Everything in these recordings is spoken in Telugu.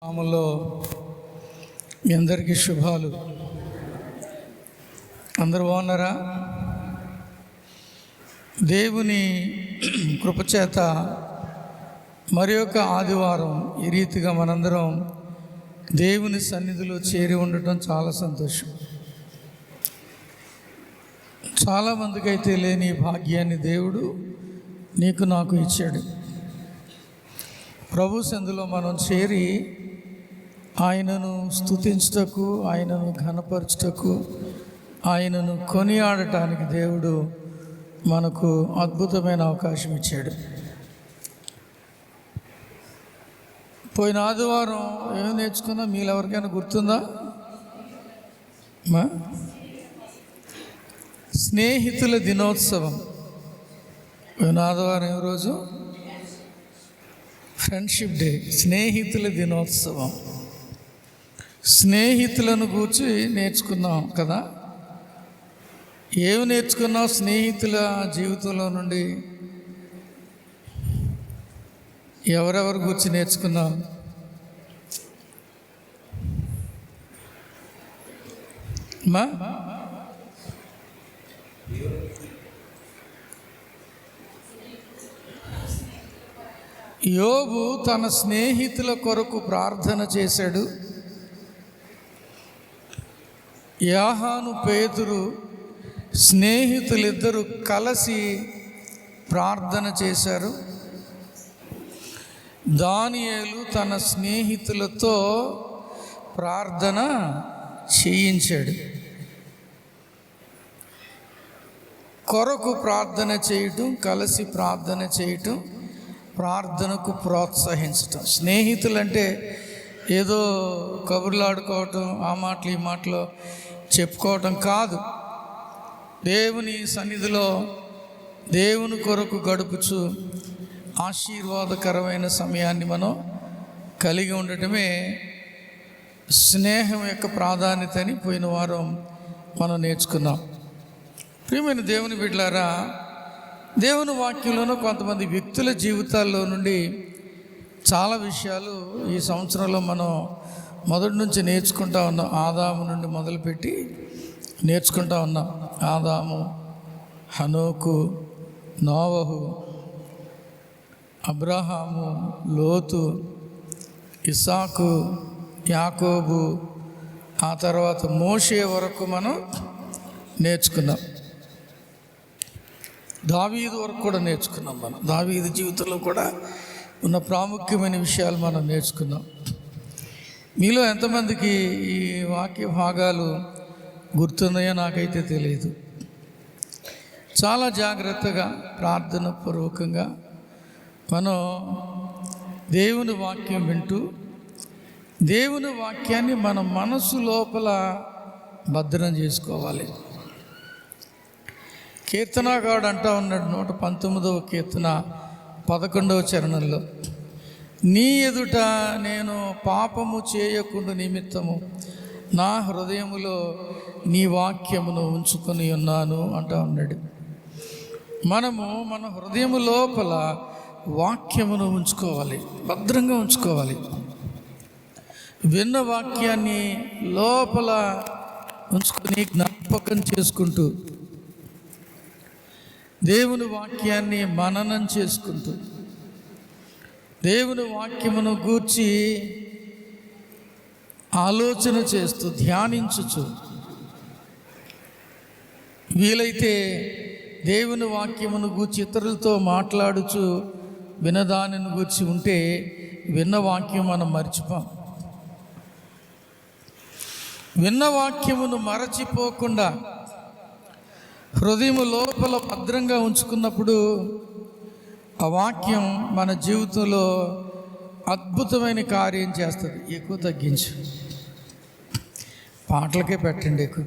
నామములో మీ అందరికీ శుభాలు. అందరూ బాగున్నారా? దేవుని కృపచేత మరి యొక్క ఆదివారం ఈ రీతిగా మనందరం దేవుని సన్నిధిలో చేరి ఉండటం చాలా సంతోషం. చాలామందికి అయితే లేని భాగ్యాన్ని దేవుడు నీకు నాకు ఇచ్చాడు. ప్రభు సందులో మనం చేరి ఆయనను స్తుతించుటకు, ఆయనను ఘనపరచుటకు, ఆయనను కొనియాడటానికి దేవుడు మనకు అద్భుతమైన అవకాశం ఇచ్చాడు. పోయిన ఆదివారం ఏమి నేర్చుకున్నా మీరు ఎవరికైనా గుర్తుందా? స్నేహితుల దినోత్సవం. పోయిన ఆదివారం ఏ రోజు? ఫ్రెండ్షిప్ డే, స్నేహితుల దినోత్సవం. స్నేహితులను గూర్చి నేర్చుకున్నాం కదా. ఏమి నేర్చుకున్నాం స్నేహితుల జీవితంలో నుండి? ఎవరెవరి గురించి నేర్చుకున్నాం? యోబు తన స్నేహితుల కొరకు ప్రార్థన చేశాడు. యాహాను, పేతురు స్నేహితులిద్దరూ కలిసి ప్రార్థన చేశారు. దానియేలు తన స్నేహితులతో ప్రార్థన చేయించాడు. కొరకు ప్రార్థన చేయటం, కలిసి ప్రార్థన చేయటం, ప్రార్థనకు ప్రోత్సహించటం. స్నేహితులంటే ఏదో కబుర్లు ఆడుకోవటం, ఆ మాటలు ఈ మాటలు చెప్పుకోవటం కాదు. దేవుని సన్నిధిలో దేవుని కొరకు గడుపుచు ఆశీర్వాదకరమైన సమయాన్ని మనం కలిగి ఉండటమే స్నేహం యొక్క ప్రాధాన్యతని పోయిన వారం మనం నేర్చుకున్నాం. ప్రియమైన దేవుని బిడ్డలారా, దేవుని వాక్యంలోనూ కొంతమంది వ్యక్తుల జీవితాల్లో నుండి చాలా విషయాలు ఈ సంవత్సరంలో మనం మొదటి నుంచి నేర్చుకుంటా ఉన్నాం. ఆదాము నుండి మొదలుపెట్టి నేర్చుకుంటా ఉన్నాం. ఆదాము, హనోకు, నోవహు, అబ్రహాము, లోతు, ఇస్సాకు, యాకోబు, ఆ తర్వాత మోషే వరకు మనం నేర్చుకున్నాం. దావీదు వరకు కూడా నేర్చుకున్నాం. మనం దావీదు జీవితంలో కూడా ఉన్న ప్రాముఖ్యమైన విషయాలు మనం నేర్చుకున్నాం. మీలో ఎంతమందికి ఈ వాక్య భాగాలు గుర్తున్నాయో నాకైతే తెలియదు. చాలా జాగ్రత్తగా ప్రార్థన పూర్వకంగా మనం దేవుని వాక్యం వింటూ దేవుని వాక్యాన్ని మన మనసు లోపల భద్రం చేసుకోవాలి. కీర్తనాగాడు అంటా ఉన్నాడు 119వ కీర్తన 11వ చరణంలో, నీ ఎదుట నేను పాపము చేయకుండా నిమిత్తము నా హృదయములో నీ వాక్యమును ఉంచుకొని ఉన్నాను అంటా ఉన్నాడు. మనము మన హృదయము లోపల వాక్యమును ఉంచుకోవాలి, భద్రంగా ఉంచుకోవాలి. విన్న వాక్యాన్ని లోపల ఉంచుకొని జ్ఞాపకం చేసుకుంటూ దేవుని వాక్యాన్ని మననం చేసుకుంటూ దేవుని వాక్యమును గూర్చి ఆలోచన చేస్తూ ధ్యానించుచు, వీలైతే దేవుని వాక్యమును గూర్చి ఇతరులతో మాట్లాడుచు వినదానిని గూర్చి ఉంటే విన్న వాక్యం మనం మర్చిపోం. విన్న వాక్యమును మరచిపోకుండా హృదయం లోపల భద్రంగా ఉంచుకున్నప్పుడు ఆ వాక్యం మన జీవితంలో అద్భుతమైన కార్యం చేస్తుంది. ఎక్కువ తగ్గించు, పాటలకే పెట్టండి ఎక్కువ.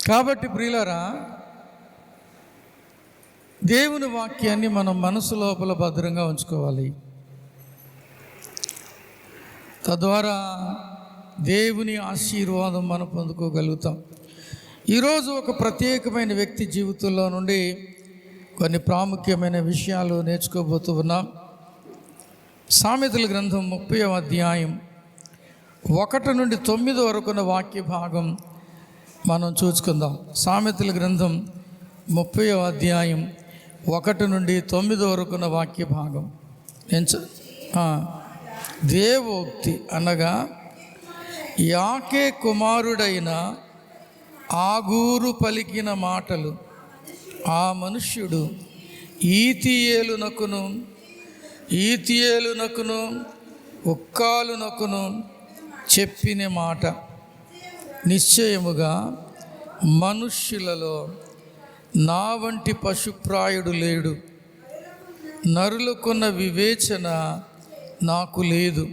కాబట్టి ప్రియులారా, దేవుని వాక్యాన్ని మనం మనసు లోపల భద్రంగా ఉంచుకోవాలి. తద్వారా దేవుని ఆశీర్వాదం మనం పొందుకోగలుగుతాం. ఈరోజు ఒక ప్రత్యేకమైన వ్యక్తి జీవితంలో నుండి కొన్ని ప్రాముఖ్యమైన విషయాలు నేర్చుకోబోతూ ఉన్నాం. సామెతల గ్రంథం 30వ అధ్యాయం 1 నుండి 9 వరకున్న వాక్య భాగం మనం చూసుకుందాం. సామెతల గ్రంథం 30వ అధ్యాయం 1 నుండి 9 వరకున్న వాక్య భాగం. దేవోక్తి అనగా యాకే కుమారుడైన ఆగూరు పలికిన మాటలు ఆ మనుష్యుడు ఈతియేలునకును ఉక్కాలునకును చెప్పిన మాట. నిశ్చయముగా మనుష్యులలో నా వంటి పశుప్రాయుడు లేడు, నరులకున్న వివేచన నాకు లేదు.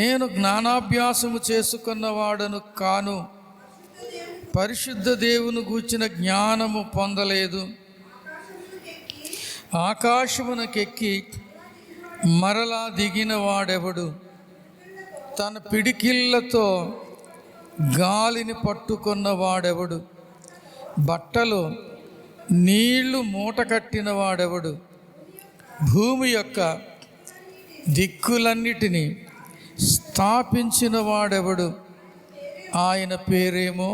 నేను జ్ఞానాభ్యాసము చేసుకున్నవాడను కాను, పరిశుద్ధ దేవుని గూర్చిన జ్ఞానము పొందలేదు. ఆకాశమునకెక్కి మరలా దిగిన వాడెవడు? తన పిడికిళ్ళతో గాలిని పట్టుకున్న వాడెవడు? బట్టలో నీళ్లు మూట కట్టిన వాడెవడు? భూమి యొక్క దిక్కులన్నిటినీ స్థాపించిన వాడెవడు? ఆయన పేరేమో,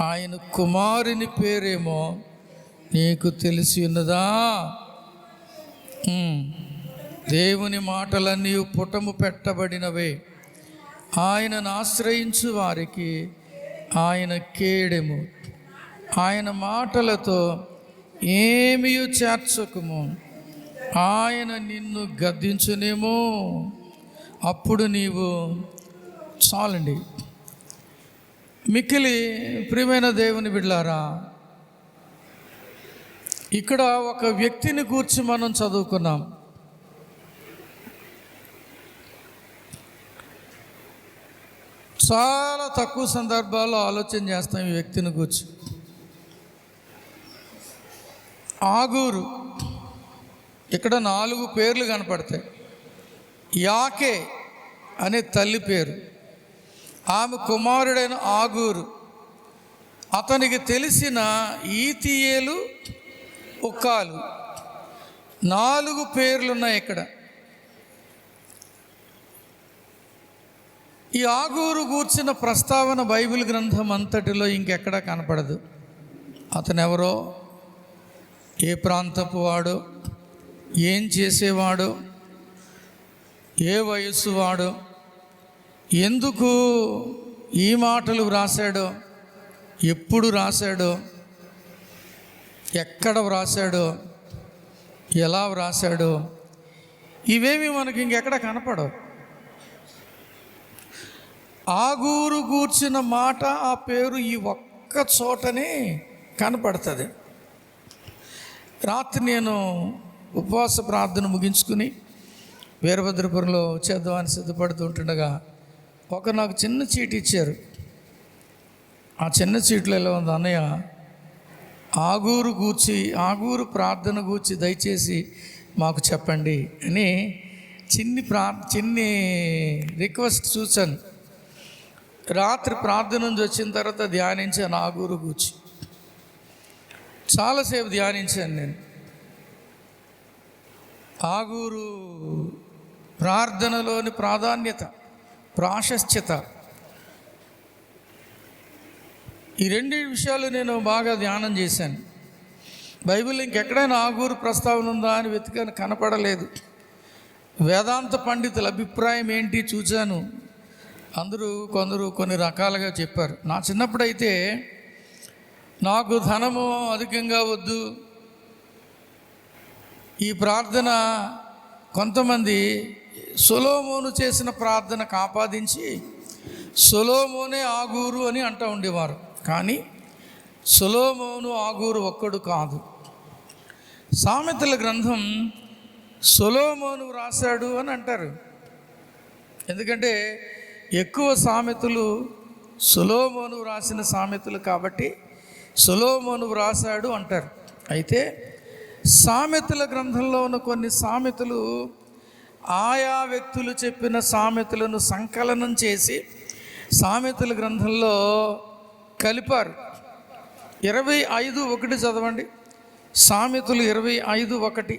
ఆయన కుమారుని పేరేమో నీకు తెలిసి ఉన్నదా? దేవుని మాటలన్నీ పుటము పెట్టబడినవే. ఆయనను ఆశ్రయించు వారికి ఆయన కేడెము. ఆయన మాటలతో ఏమీ చేర్చకుము. ఆయన నిన్ను గద్దించునేమో, అప్పుడు నీవు చాలండి. మిక్కిలి ప్రియమైన దేవుని బిడ్డలారా, ఇక్కడ ఒక వ్యక్తిని గూర్చి మనం చదువుకున్నాం. చాలా తక్కువ సందర్భాల్లో ఆలోచన చేస్తాం ఈ వ్యక్తిని గూర్చి. ఆగూరు, ఇక్కడ 4 పేర్లు కనపడతాయి. యాకే అనే తల్లి పేరు, ఆమె కుమారుడైన ఆగూరు, అతనికి తెలిసిన ఈతియేలు, ఉక్కాలు, 4 పేర్లున్నాయి ఇక్కడ. ఈ ఆగూరు గూర్చిన ప్రస్తావన బైబిల్ గ్రంథం అంతటిలో ఇంకెక్కడా కనపడదు. అతను ఎవరో, ఏ ప్రాంతపు వాడో, ఏం చేసేవాడో, ఏ వయస్సు వాడో, ఎందుకు ఈ మాటలు వ్రాసాడో, ఎప్పుడు వ్రాసాడో, ఎక్కడ వ్రాసాడో, ఎలా వ్రాసాడో, ఇవేమి మనకి ఇంకెక్కడ కనపడవు. ఆగూరు గూర్చిన మాట, ఆ పేరు ఈ ఒక్క చోటనే కనపడుతుంది. రాత్రి నేను ఉపవాస ప్రార్థన ముగించుకుని వీరభద్రపురంలో చేద్దామని సిద్ధపడుతుంటుండగా నాకు చిన్న చీటి ఇచ్చారు. ఆ చిన్న చీట్లో ఎలా ఉంది, అన్నయ్య ఆగూరు ప్రార్థన గూర్చి దయచేసి మాకు చెప్పండి అని చిన్ని రిక్వెస్ట్ చూశాను. రాత్రి ప్రార్థన నుంచి వచ్చిన తర్వాత ధ్యానించాను ఆగూరు గూర్చి. చాలాసేపు ధ్యానించాను నేను. ఆగూరు ప్రార్థనలోని ప్రాధాన్యత, ప్రాశస్త్యత, ఈ 2 విషయాలు నేను బాగా ధ్యానం చేశాను. బైబిల్ ఇంకెక్కడైనా ఆగూరు ప్రస్తావన ఉందా అని వెతికాను, కనపడలేదు. వేదాంత పండితుల అభిప్రాయం ఏంటి చూశాను. కొందరు కొన్ని రకాలుగా చెప్పారు. నా చిన్నప్పుడైతే నాకు ధనము అధికంగా వద్దు, ఈ ప్రార్థన కొంతమంది సొలొమోను చేసిన ప్రార్థనకు ఆపాదించి సొలొమోనే ఆగూరు అని అంటూ ఉండేవారు. కానీ సొలొమోను ఆగూరు ఒక్కడు కాదు. సామెతల గ్రంథం సొలొమోను వ్రాసాడు అని అంటారు. ఎందుకంటే ఎక్కువ సామెతలు సొలొమోను వ్రాసిన సామెతలు కాబట్టి సొలొమోను వ్రాసాడు అంటారు. అయితే సామెతల గ్రంథంలో ఉన్న కొన్ని సామెతలు ఆయా వ్యక్తులు చెప్పిన సామెతలను సంకలనం చేసి సామెతల గ్రంథంలో కలిపారు. 25:1 చదవండి. సామెతలు 25:1.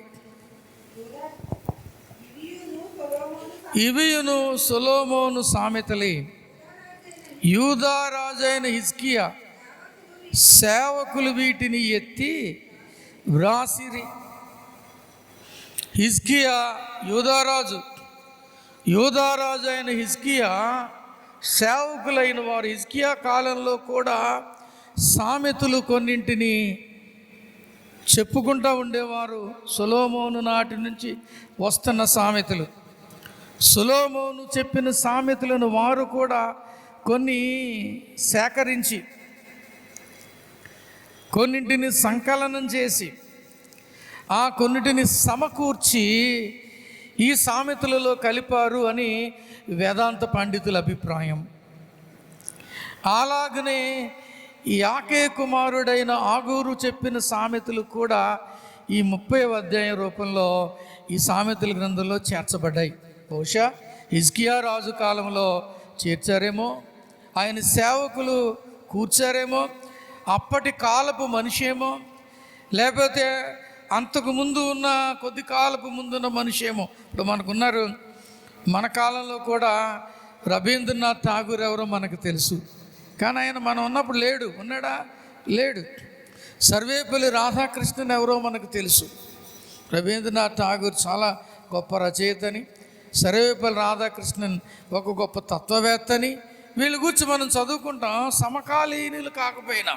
ఇవియును సొలొమోను సామెతలే, యూదా రాజైన హిజ్కియా సేవకులు వీటిని ఎత్తి వ్రాసిరి. హిజ్కియా యూదారాజు అయిన హిజ్కియా సేవకులైన వారు హిజ్కియా కాలంలో కూడా సామెతలు కొన్నింటిని చెప్పుకుంటూ ఉండేవారు. సొలొమోను నాటి నుంచి వస్తున్న సామెతలు. సొలొమోను చెప్పిన సామెతలను వారు కూడా కొన్ని సేకరించి కొన్నింటిని సంకలనం చేసి ఆ కొన్నిటిని సమకూర్చి ఈ సామెతలలో కలిపారు అని వేదాంత పండితుల అభిప్రాయం. అలాగనే యాకే కుమారుడైన ఆగూరు చెప్పిన సామెతలు కూడా ఈ 30వ అధ్యాయం రూపంలో ఈ సామెతల గ్రంథంలో చేర్చబడ్డాయి. బహుశా హిజ్కియా రాజు కాలంలో చేర్చారేమో, ఆయన సేవకులు కూర్చారేమో, అప్పటి కాలపు మనిషేమో, లేకపోతే అంతకుముందు ఉన్న కొద్ది కాలపు ముందున్న మనిషేమో. ఇప్పుడు మనకున్నారు, మన కాలంలో కూడా రవీంద్రనాథ్ ఠాగూర్ ఎవరో మనకు తెలుసు, కానీ ఆయన మనం ఉన్నప్పుడు లేడు. ఉన్నాడా? లేడు. సర్వేపల్లి రాధాకృష్ణన్ ఎవరో మనకు తెలుసు. రవీంద్రనాథ్ ఠాగూర్ చాలా గొప్ప రచయితని, సర్వేపల్లి రాధాకృష్ణన్ ఒక గొప్ప తత్వవేత్తని, వీళ్ళ గురించి మనం చదువుకుంటాం. సమకాలీనులు కాకపోయినా,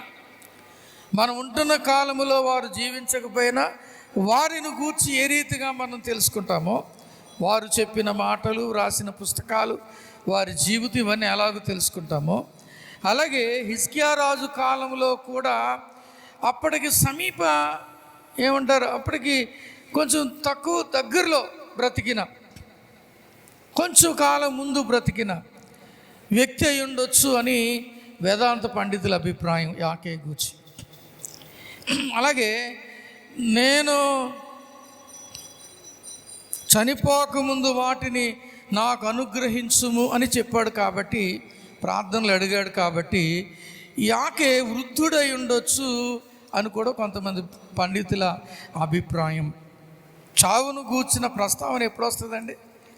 మనం ఉంటున్న కాలంలో వారు జీవించకపోయినా వారిని గూర్చి ఏ రీతిగా మనం తెలుసుకుంటామో, వారు చెప్పిన మాటలు, రాసిన పుస్తకాలు, వారి జీవితం ఇవన్నీ ఎలాగో తెలుసుకుంటామో, అలాగే హిజ్కియా రాజు కాలంలో కూడా అప్పటికి సమీప ఏమంటారు, అప్పటికి కొంచెం తక్కువ దగ్గరలో బ్రతికిన, కొంచెం కాలం ముందు బ్రతికిన వ్యక్తి అయి ఉండొచ్చు అని వేదాంత పండితుల అభిప్రాయం యాకే గూర్చి. అలాగే నేను చనిపోకముందు వాటిని నాకు అనుగ్రహించుము అని చెప్పాడు కాబట్టి, ప్రార్థనలు అడిగాడు కాబట్టి యాకే వృద్ధుడై ఉండొచ్చు అని కూడా కొంతమంది పండితుల అభిప్రాయం. చావును గూర్చిన ప్రస్తావన ఎప్పుడు వస్తుందండి?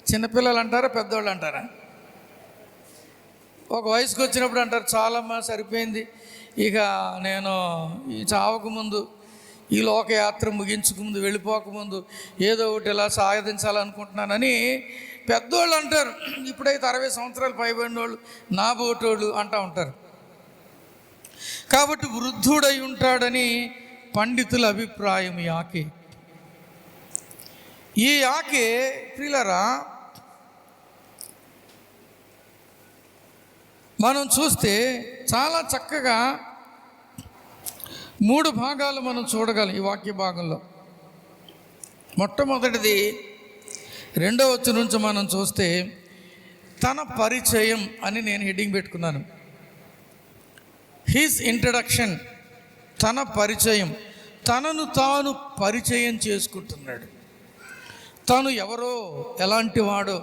చిన్నపిల్లలు అంటారా, పెద్దవాళ్ళు అంటారా? ఒక వయసుకు వచ్చినప్పుడు అంటారు, చాలమ్మా సరిపోయింది, ఇక నేను ఈ చావకు ముందు, ఈ లోకయాత్ర ముగించకముందు, వెళ్ళిపోకముందు ఏదో ఒకటి ఇలా సాధించాలనుకుంటున్నానని పెద్దోళ్ళు అంటారు. ఇప్పుడైతే 60 సంవత్సరాలు పైబడిన వాళ్ళు, నా బోటోళ్ళు అంటూ ఉంటారు. కాబట్టి వృద్ధుడై ఉంటాడని పండితుల అభిప్రాయం యాకే. ఈ యాకే ప్రియులారా, మనం చూస్తే చాలా చక్కగా 3 భాగాలు మనం చూడగలం ఈ వాక్య భాగంలో. మొట్టమొదటిది 2వ వచనం నుంచి మనం చూస్తే తన పరిచయం అని నేను హెడ్డింగ్ పెట్టుకున్నాను. హిజ్ ఇంట్రడక్షన్, తన పరిచయం. తనను తాను పరిచయం చేసుకుంటున్నాడు. తను ఎవరో, ఎలాంటి వాడో,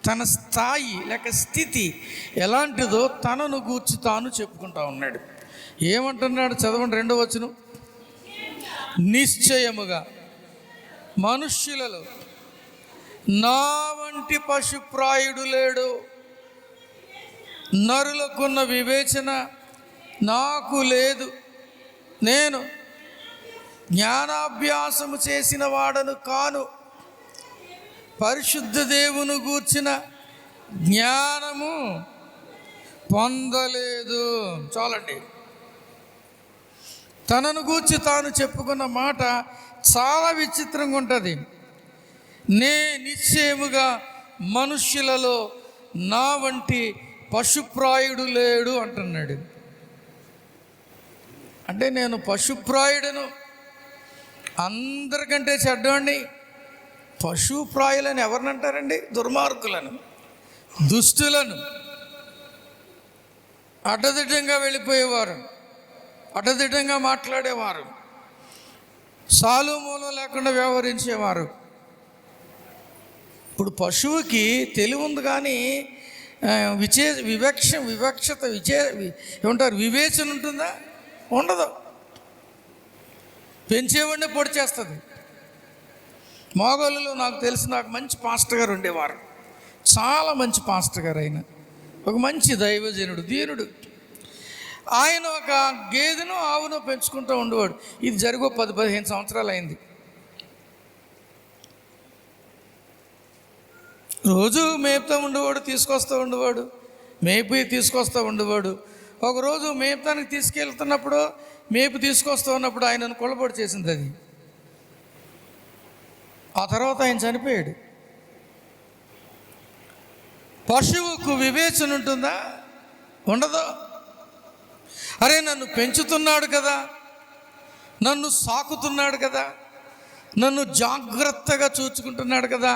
తన స్థాయి లేక స్థితి ఎలాంటిదో తనను గూర్చి తాను చెప్పుకుంటా ఉన్నాడు. ఏమంటున్నాడు? చదవండి 2వ వచనం. నిశ్చయముగా మనుష్యులలో నా వంటి పశుప్రాయుడు లేడు, నరులకున్న వివేచన నాకు లేదు, నేను జ్ఞానాభ్యాసము చేసిన వాడను కాను, పరిశుద్ధ దేవుని గూర్చిన జ్ఞానము పొందలేదు. చాలండి. తనను గూర్చి తాను చెప్పుకున్న మాట చాలా విచిత్రంగా ఉంటుంది. నే నిశ్చయముగా మనుష్యులలో నా వంటి పశుప్రాయుడు లేడు అంటున్నాడు. అంటే నేను పశుప్రాయుడను, అందరికంటే చెడ్డవాడిని. పశుప్రాయులని ఎవరిని అంటారండి? దుర్మార్గులను, దుష్టులను, అడ్డదిడ్డంగా వెళ్ళిపోయేవారు, అడ్డదిడ్డంగా మాట్లాడేవారు, సాలుమూలం లేకుండా వ్యవహరించేవారు. ఇప్పుడు పశువుకి తెలివి ఉంది కానీ ఏమంటారు, వివేచన ఉంటుందా? ఉండదు. పెంచేవాడిని పొడి చేస్తుంది. మోగోళ్ళలో నాకు మంచి పాస్టర్ గారు ఉండేవారు, చాలా మంచి పాస్టర్ గారు. ఆయన ఒక మంచి దైవజనుడు, దీనుడు. ఆయన ఒక గేదెను ఆవును పెంచుకుంటూ ఉండేవాడు. ఇది జరిగో 10-15 సంవత్సరాలు అయింది. రోజు మేపుతూ ఉండేవాడు, తీసుకొస్తూ ఉండేవాడు. ఒకరోజు మేపుతానికి తీసుకెళ్తున్నప్పుడు, తీసుకొస్తూ ఉన్నప్పుడు ఆయనను కొలబడి చేసింది అది. ఆ తర్వాత ఆయన చనిపోయాడు. పశువుకు వివేచన ఉంటుందా? ఉండదు. అరే, నన్ను పెంచుతున్నాడు కదా, నన్ను సాకుతున్నాడు కదా, నన్ను జాగ్రత్తగా చూచుకుంటున్నాడు కదా,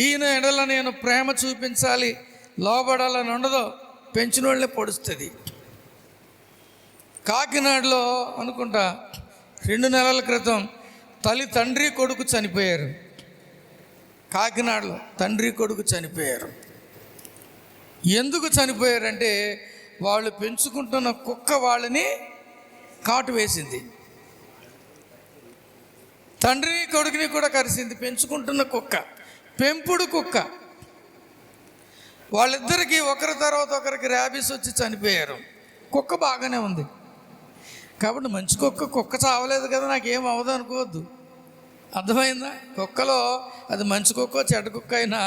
ఈయన ఎడల నేను ప్రేమ చూపించాలి, లోబడాలని ఉండదు. పెంచిన వాళ్ళే పొడుస్తుంది. కాకినాడలో అనుకుంటా 2 నెలల క్రితం తండ్రి కొడుకు చనిపోయారు. కాకినాడలో తండ్రి కొడుకు చనిపోయారు. ఎందుకు చనిపోయారంటే వాళ్ళు పెంచుకుంటున్న కుక్క వాళ్ళని కాటు వేసింది. తండ్రిని కొడుకుని కూడా కరిసింది. పెంచుకుంటున్న కుక్క, పెంపుడు కుక్క. వాళ్ళిద్దరికీ ఒకరి తర్వాత ఒకరికి ర్యాబీస్ వచ్చి చనిపోయారు. కుక్క బాగానే ఉంది కాబట్టి మంచి కుక్క చావలేదు కదా, నాకేం అవ్వదు అనుకోవద్దు. అర్థమైందా? కుక్కలో అది మంచి కుక్క చెడ్డ కుక్క అయినా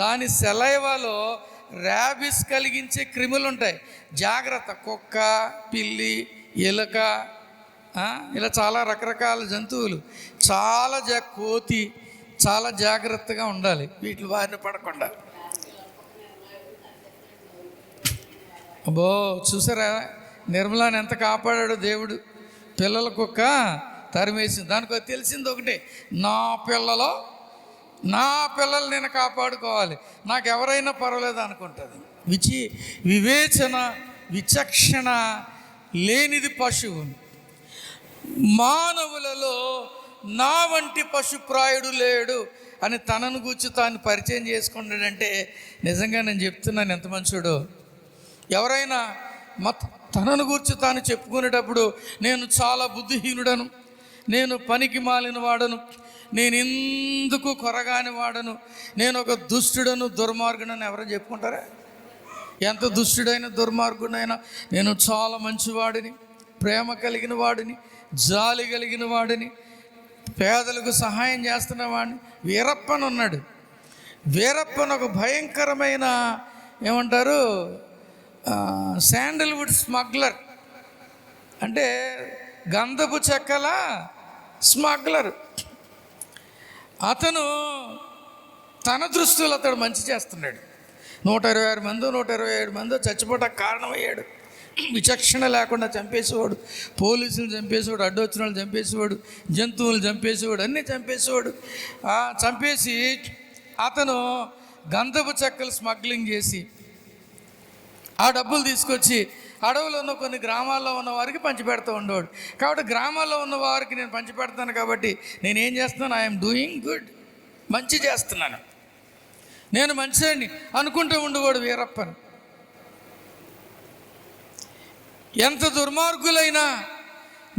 దాని సెలైవాలో ర్యాబీస్ కలిగించే క్రిములు ఉంటాయి. జాగ్రత్త. కుక్క, పిల్లి, ఎలుక, ఇలా చాలా రకరకాల జంతువులు, కోతి చాలా జాగ్రత్తగా ఉండాలి, వీటి బారిన పడకుండా. అబ్బో, చూసారా నిర్మలాని ఎంత కాపాడాడు దేవుడు. పిల్లల కుక్క తరిమేసింది. దానికి తెలిసింది ఒకటే, నా పిల్లలు నేను కాపాడుకోవాలి, నాకు ఎవరైనా పర్వాలేదు అనుకుంటుంది. విచక్షణ లేనిది పశువు. మానవులలో నా వంటి పశుప్రాయుడు లేడు అని తనను గూర్చి తాను పరిచయం చేసుకున్నాడంటే నిజంగా నేను చెప్తున్నాను ఎంత మంచోడు. ఎవరైనా తనను గూర్చి తాను చెప్పుకునేటప్పుడు నేను చాలా బుద్ధిహీనుడను, నేను పనికి మాలిన వాడను, నేను ఎందుకు కొరగాని వాడను, నేను ఒక దుష్టుడను, దుర్మార్గుడని ఎవరైనా చెప్పుకుంటారా? ఎంత దుష్టుడైన దుర్మార్గుడైనా నేను చాలా మంచివాడిని, ప్రేమ కలిగిన వాడిని, జాలి కలిగిన వాడిని, పేదలకు సహాయం చేస్తున్న వాడిని. వీరప్పన్ ఉన్నాడు. వీరప్పన్ ఒక భయంకరమైన ఏమంటారు శాండల్వుడ్ స్మగ్లర్, అంటే గంధపు చెక్కల స్మగ్లర్. అతను తన దృష్టిలో అతడు మంచి చేస్తున్నాడు. 126 మందో 127 మందో చచ్చిపోవడానికి కారణమయ్యాడు. విచక్షణ లేకుండా చంపేసేవాడు, పోలీసులు చంపేసేవాడు, అడ్డొచ్చిన వాళ్ళు చంపేసేవాడు, జంతువులు చంపేసేవాడు, అన్నీ చంపేసేవాడు. చంపేసి అతను గంధపు చెక్కలు స్మగ్లింగ్ చేసి ఆ డబ్బులు తీసుకొచ్చి అడవులో ఉన్న కొన్ని గ్రామాల్లో ఉన్న వారికి పంచిపెడుతూ ఉండేవాడు. కాబట్టి గ్రామాల్లో ఉన్న వారికి నేను పంచిపెడతాను కాబట్టి నేనేం చేస్తున్నాను, ఐఎమ్ డూయింగ్ గుడ్, మంచి చేస్తున్నాను, నేను మంచిని అనుకుంటూ ఉండేవాడు వీరప్పన్. ఎంత దుర్మార్గులైనా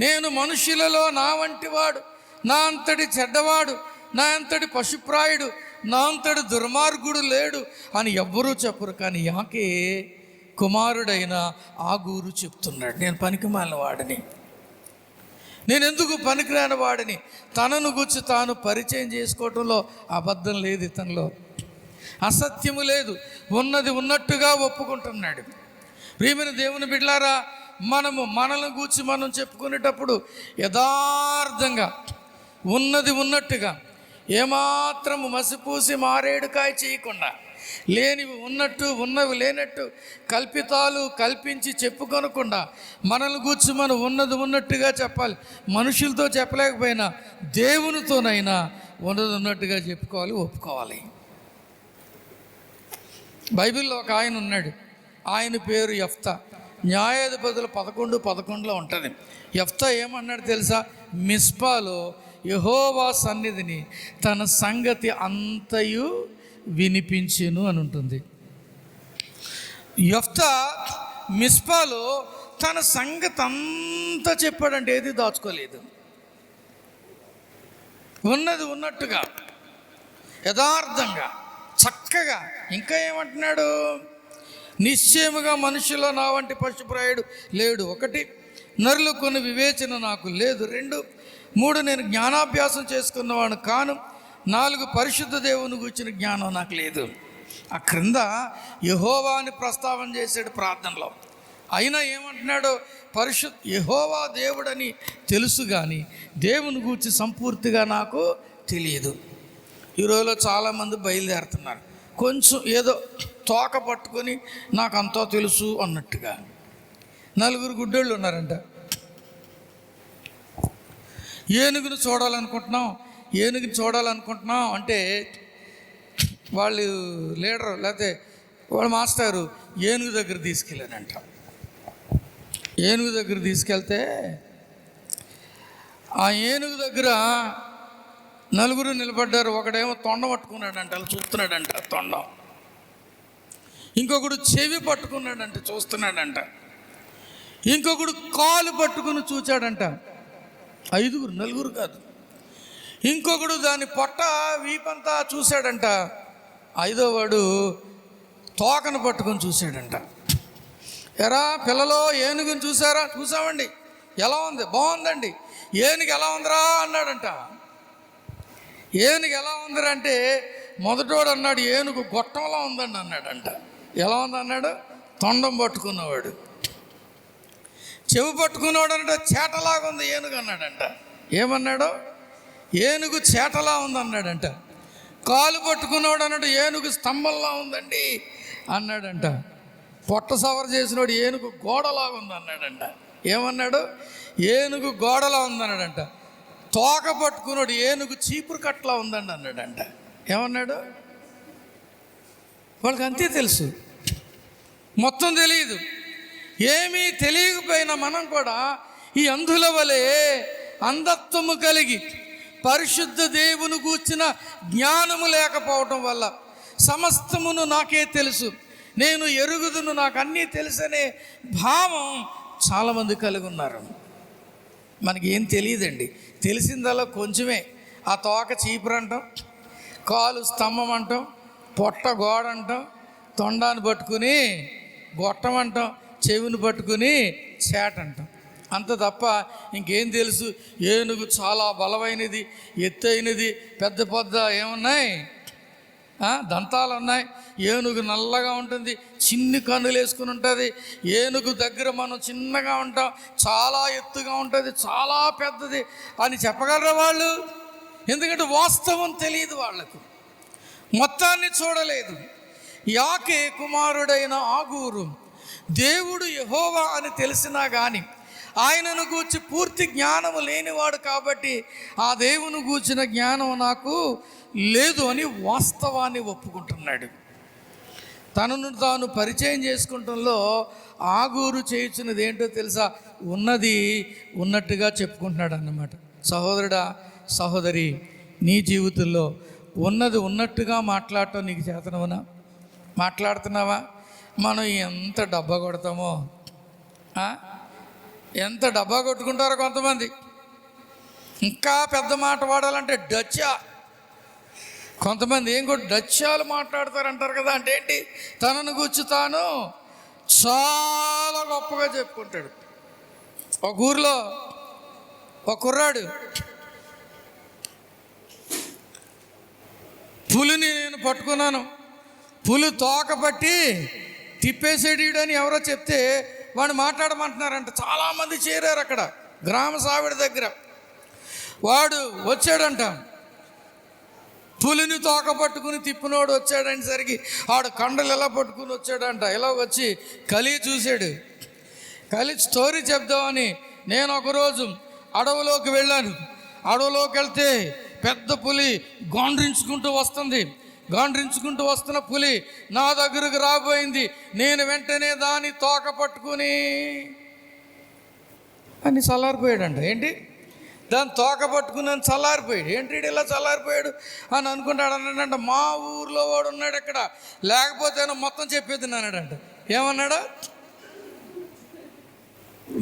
నేను మనుషులలో నా వంటి వాడు, నా అంతటి చెడ్డవాడు, నా అంతటి పశుప్రాయుడు, నా అంతటి దుర్మార్గుడు లేడు అని ఎవ్వరూ చెప్పరు. కానీ యాకే కుమారుడైన ఆగూరు చెప్తున్నాడు, నేను పనికిమాలిన వాడిని, నేను ఎందుకు పనికిరాని వాడిని. తనను గురించి తాను పరిచయం చేసుకోవటంలో అబద్ధం లేదు, ఇతనిలో అసత్యము లేదు, ఉన్నది ఉన్నట్టుగా ఒప్పుకుంటున్నాడు. ప్రియమైన దేవుని బిడ్డలారా, మనల్ని గూర్చి మనం చెప్పుకునేటప్పుడు యథార్థంగా ఉన్నది ఉన్నట్టుగా, ఏమాత్రము మసిపూసి మారేడుకాయ చేయకుండా, లేనివి ఉన్నట్టు ఉన్నవి లేనట్టు కల్పితాలు కల్పించి చెప్పుకొనకుండా మనల్ని గూర్చి మనం ఉన్నది ఉన్నట్టుగా చెప్పాలి. మనుషులతో చెప్పలేకపోయినా దేవునితోనైనా ఉన్నది ఉన్నట్టుగా చెప్పుకోవాలి, ఒప్పుకోవాలి. బైబిల్లో ఒక ఆయన ఉన్నాడు, ఆయన పేరు యెఫ్తా. న్యాయాధిపతులు 11:11 ఉంటుంది. యెఫ్తా ఏమన్నాడు తెలుసా? మిస్పాలో యెహోవా సన్నిధిని తన సంగతి అంతయు వినిపించెను అని ఉంటుంది. యెఫ్తా మిస్పాలో తన సంగతి అంతా చెప్పాడంటే ఏది దాచుకోలేదు. ఉన్నది ఉన్నట్టుగా యథార్థంగా చక్కగా. ఇంకా ఏమంటున్నాడు? నిశ్చయముగా మనుషుల్లో నా వంటి పశుప్రాయుడు లేడు. 1, నరులు కొన్ని వివేచన నాకు లేదు. 2, 3, నేను జ్ఞానాభ్యాసం చేసుకున్నవాడు కాను. 4, పరిశుద్ధ దేవుని గూర్చిన జ్ఞానం నాకు లేదు. ఆ క్రింద యెహోవాని ప్రస్తావన చేశాడు ప్రార్థనలో. అయినా ఏమంటున్నాడు? యెహోవా దేవుడని తెలుసు కానీ దేవుని గూర్చి సంపూర్తిగా నాకు తెలియదు. ఈ రోజులో చాలామంది బయలుదేరుతున్నారు కొంచెం ఏదో తోక పట్టుకొని నాకు అంతా తెలుసు అన్నట్టుగా. 4 గుడ్డోళ్ళు ఉన్నారంట. ఏనుగుని చూడాలనుకుంటున్నాం అంటే వాళ్ళు లీడరు లేకపోతే వాళ్ళ మాస్టారు ఏనుగు దగ్గర తీసుకెళ్ళానంట. ఏనుగు దగ్గర తీసుకెళ్తే ఆ ఏనుగు దగ్గర 4 నిలబడ్డారు. ఒకడేమో తొండం పట్టుకున్నాడంట, అలా చూస్తున్నాడంట తొండం. ఇంకొకడు చెవి పట్టుకున్నాడంట, చూస్తున్నాడంట. ఇంకొకడు కాలు పట్టుకుని చూచాడంట. 5, 4 కాదు. ఇంకొకడు దాని పొట్ట వీపంతా చూశాడంట. 5వ వాడు తోకను పట్టుకొని చూశాడంట. ఎరా పిల్లలో ఏనుగుని చూసారా? చూసామండి. ఎలా ఉంది? బాగుందండి. ఏనుగు ఎలా ఉందిరా అన్నాడంట. ఏనుగు ఎలా ఉందిరా అంటే మొదటోడు అన్నాడు ఏనుగు గొట్టంలా ఉందండి అన్నాడంట. ఎలా ఉంది అన్నాడు? తొండం పట్టుకున్నవాడు. చెవి పట్టుకున్నవాడు అంటే చేటలాగా ఉంది ఏనుగు అన్నాడంట. ఏమన్నాడు? ఏనుగు చేటలా ఉంది అన్నాడంట. కాలు పట్టుకున్నవాడు అన్నాడు ఏనుగు స్తంభంలా ఉందండి అన్నాడంట. పొట్ట సవర చేసినవాడు ఏనుగు గోడలాగా ఉంది అన్నాడంట. ఏమన్నాడు? ఏనుగు గోడలా ఉందన్నాడంట. తోక పట్టుకున్నాడు ఏనుగు చీపురు కట్టలా ఉందండి అన్నాడంట. ఏమన్నాడు? వాళ్ళకి అంతే తెలుసు, మొత్తం తెలియదు. ఏమీ తెలియకపోయినా మనం కూడా ఈ అంధుల వలె అంధత్వము కలిగి పరిశుద్ధ దేవుని గూర్చిన జ్ఞానము లేకపోవటం వల్ల సమస్తమును నాకే తెలుసు, నేను ఎరుగుదును, నాకు అన్నీ తెలుసనే భావం చాలామంది కలిగి ఉన్నారు. మనకి ఏం తెలియదండి, తెలిసిందల్లా కొంచెమే. ఆ తోక చీపురు అంటాం, కాలు స్తంభం అంటాం, పొట్ట గోడ అంటాం, తొండాన్ని పట్టుకుని గొట్టం అంటాం, చెవిని పట్టుకుని చేట అంటాం. అంత తప్ప ఇంకేం తెలుసు? ఏనుగు చాలా బలమైనది, ఎత్తైనది, పెద్ద పెద్ద ఏమున్నాయి, దంతాలు ఉన్నాయి. ఏనుగు నల్లగా ఉంటుంది, చిన్ని కన్నులు వేసుకుని ఉంటుంది. ఏనుగు దగ్గర మనం చిన్నగా ఉంటాం, చాలా ఎత్తుగా ఉంటుంది, చాలా పెద్దది అని చెప్పగలరా వాళ్ళు? ఎందుకంటే వాస్తవం తెలియదు వాళ్ళకు, మొత్తాన్ని చూడలేదు. యాకే కుమారుడైన ఆగూరు దేవుడు యెహోవా అని తెలిసినా కానీ ఆయనను గూర్చి పూర్తి జ్ఞానము లేనివాడు కాబట్టి ఆ దేవుని గూర్చిన జ్ఞానం నాకు లేదు అని వాస్తవాన్ని ఒప్పుకుంటున్నాడు. తనను తాను పరిచయం చేసుకుంటంలో ఆగూరు చేయించినది ఏంటో తెలుసా? ఉన్నది ఉన్నట్టుగా చెప్పుకుంటున్నాడు అన్నమాట. సహోదరుడా, సహోదరి, నీ జీవితంలో ఉన్నది ఉన్నట్టుగా మాట్లాడటం నీకు చేతనవునా? మాట్లాడుతున్నావా? మనం ఎంత డబ్బా కొడతామో, ఎంత డబ్బా కొట్టుకుంటారో కొంతమంది. ఇంకా పెద్ద మాట వాడాలంటే డచ్చా. కొంతమంది ఏం కూడా డచ్చాలు మాట్లాడతారంటారు కదా. అంటే ఏంటి? తనను గురించి తాను చాలా గొప్పగా చెప్పుకుంటాడు. ఒక ఊరిలో ఒక కుర్రాడు పులిని నేను పట్టుకున్నాను, పులి తోక పట్టి తిప్పేసేడు అని ఎవరో చెప్తే వాడు మాట్లాడమంటున్నారంట. చాలామంది చేరారు అక్కడ గ్రామ సావిడి దగ్గర. వాడు వచ్చాడంట, పులిని తోక పట్టుకుని తిప్పినోడు వచ్చాడనేసరికి ఆడు కండలు ఎలా పట్టుకుని వచ్చాడంట. ఇలా వచ్చి కలి చూశాడు. కలి స్టోరీ చెప్దామని నేను ఒకరోజు అడవిలోకి వెళ్ళాను. అడవిలోకి వెళ్తే పెద్ద పులి గాండ్రించుకుంటూ వస్తుంది. గాండ్రించుకుంటూ వస్తున్న పులి నా దగ్గరకు రాబోయింది. నేను వెంటనే దాని తోక పట్టుకుని అని చల్లారిపోయాడంట. ఏంటి? దాన్ని తోక పట్టుకుని అని చల్లారిపోయాడు. ఏంటి ఇలా చల్లారిపోయాడు అని అనుకుంటాడు. అన్నాడంట, మా ఊర్లో వాడు ఉన్నాడు ఇక్కడ, లేకపోతే మొత్తం చెప్పేది అన్నాడంట. ఏమన్నాడు?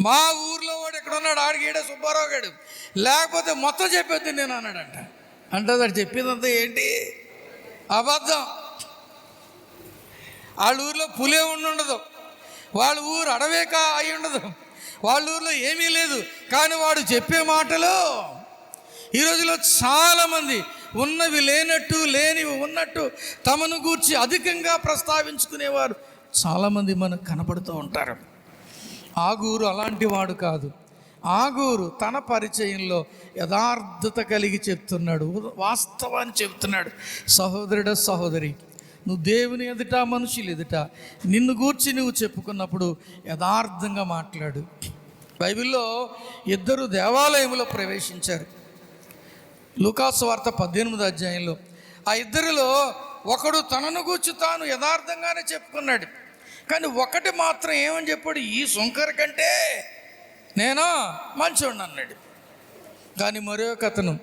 మా ఊర్లో వాడు ఎక్కడ ఉన్నాడు, ఆడికి ఏడే సుబ్బారావు గాడు, లేకపోతే మొత్తం చెప్పేది నేను అన్నాడంట. అంటే అది చెప్పిందంతా ఏంటి? అబద్ధం. వాళ్ళ ఊరిలో పులే ఉండదు, వాళ్ళ ఊరు అడవేక అయి ఉండదు, వాళ్ళ ఊరిలో ఏమీ లేదు. కానీ వాడు చెప్పే మాటలు ఈ రోజులో చాలామంది ఉన్నవి లేనట్టు, లేనివి ఉన్నట్టు తమను గూర్చి అధికంగా ప్రస్తావించుకునేవారు చాలామంది మనకు కనపడుతూ ఉంటారు. ఆగూరు అలాంటి వాడు కాదు. ఆగూరు తన పరిచయంలో యథార్థత కలిగి చెప్తున్నాడు, వాస్తవాన్ని చెప్తున్నాడు. సహోదరుడ, సహోదరి, నువ్వు దేవుని ఎదుట, మనుషులు ఎదుట నిన్ను గూర్చి నువ్వు చెప్పుకున్నప్పుడు యథార్థంగా మాట్లాడు. బైబిల్లో ఇద్దరు దేవాలయంలో ప్రవేశించారు. లూకాసు వార్త 18వ అధ్యాయంలో ఆ ఇద్దరిలో ఒకడు తనను గూర్చి తాను యథార్థంగానే చెప్పుకున్నాడు. కానీ ఒకటి మాత్రం ఏమని చెప్పాడు? ఈ సుంకర కంటే నేను మంచోడిని అన్నాడు. కానీ మరొక అతను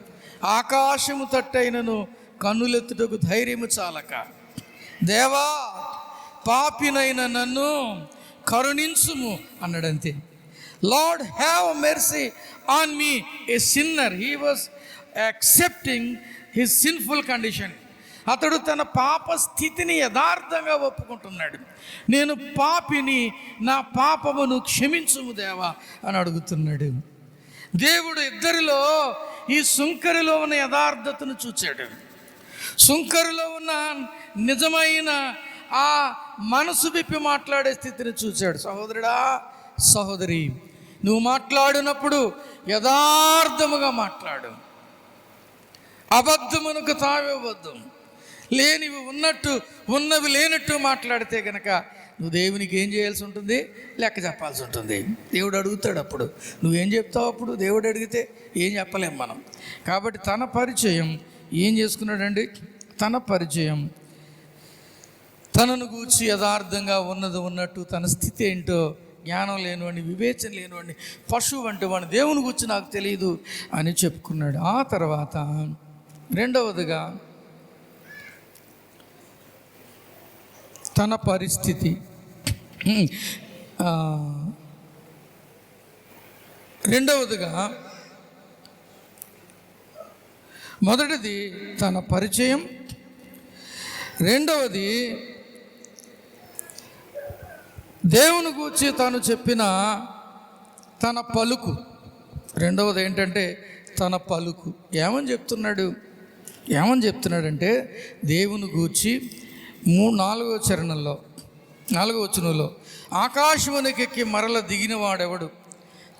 ఆకాశము తట్టైనను కన్నులెత్తుటకు ధైర్యము చాలక, దేవా పాపినైన నన్ను కరుణించుము అన్నాడంతే. Lord have mercy on me a sinner. He was accepting his sinful condition. అతడు తన పాప స్థితిని యథార్థంగా ఒప్పుకుంటున్నాడు. నేను పాపిని, నా పాపమును క్షమించుము దేవా అని అడుగుతున్నాడు. దేవుడు ఇద్దరిలో ఈ సుంకరిలో ఉన్న యథార్థతను చూచాడు. సుంకరిలో ఉన్న నిజమైన ఆ మనసు విప్పి మాట్లాడే స్థితిని చూచాడు. సహోదరుడా, సహోదరి, నువ్వు మాట్లాడినప్పుడు యథార్థముగా మాట్లాడు. అబద్ధమునకు తావివ్వద్దు. లేనివి ఉన్నట్టు, ఉన్నవి లేనట్టు మాట్లాడితే గనక నువ్వు దేవునికి ఏం చేయాల్సి ఉంటుంది? లెక్క చెప్పాల్సి ఉంటుంది. దేవుడు అడుగుతాడు. అప్పుడు నువ్వేం చెప్తావు? అప్పుడు దేవుడు అడిగితే ఏం చెప్పలేం మనం. కాబట్టి తన పరిచయం ఏం చేసుకున్నాడండి? తన పరిచయం తనను గూర్చి యథార్థంగా ఉన్నది ఉన్నట్టు, తన స్థితి ఏంటో జ్ఞానం లేనివాడిని, వివేచన లేనివాడిని, పశువు వంటి వాడిని, దేవుని గురించి నాకు తెలియదు అని చెప్పుకున్నాడు. ఆ తర్వాత రెండవదిగా తన పరిస్థితి. రెండవదిగా మొదటిది తన పరిచయం, రెండవది దేవుని గూర్చి తాను చెప్పిన తన పలుకు. రెండవది ఏంటంటే తన పలుకు. ఏమని చెప్తున్నాడంటే దేవుని గూర్చి 4వ చరణంలో 4వ వచనంలో, ఆకాశమునకెక్కి మరల దిగిన వాడెవడు,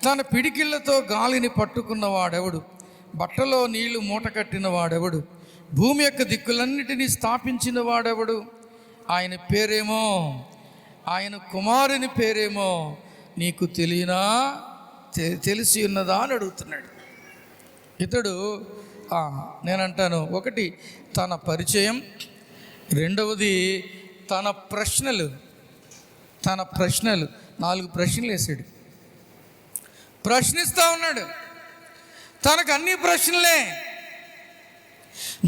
తన పిడికిళ్లతో గాలిని పట్టుకున్న వాడెవడు, బట్టలో నీళ్లు మూట కట్టిన వాడెవడు, భూమి యొక్క దిక్కులన్నిటినీ స్థాపించిన వాడెవడు, ఆయన పేరేమో, ఆయన కుమారుని పేరేమో నీకు తెలిసి ఉన్నదా అని అడుగుతున్నాడు. ఇతడు నేనంటాను, ఒకటి తన పరిచయం, రెండవది తన ప్రశ్నలు. 4 ప్రశ్నలు వేసాడు. ప్రశ్నిస్తూ ఉన్నాడు. తనకు అన్ని ప్రశ్నలే.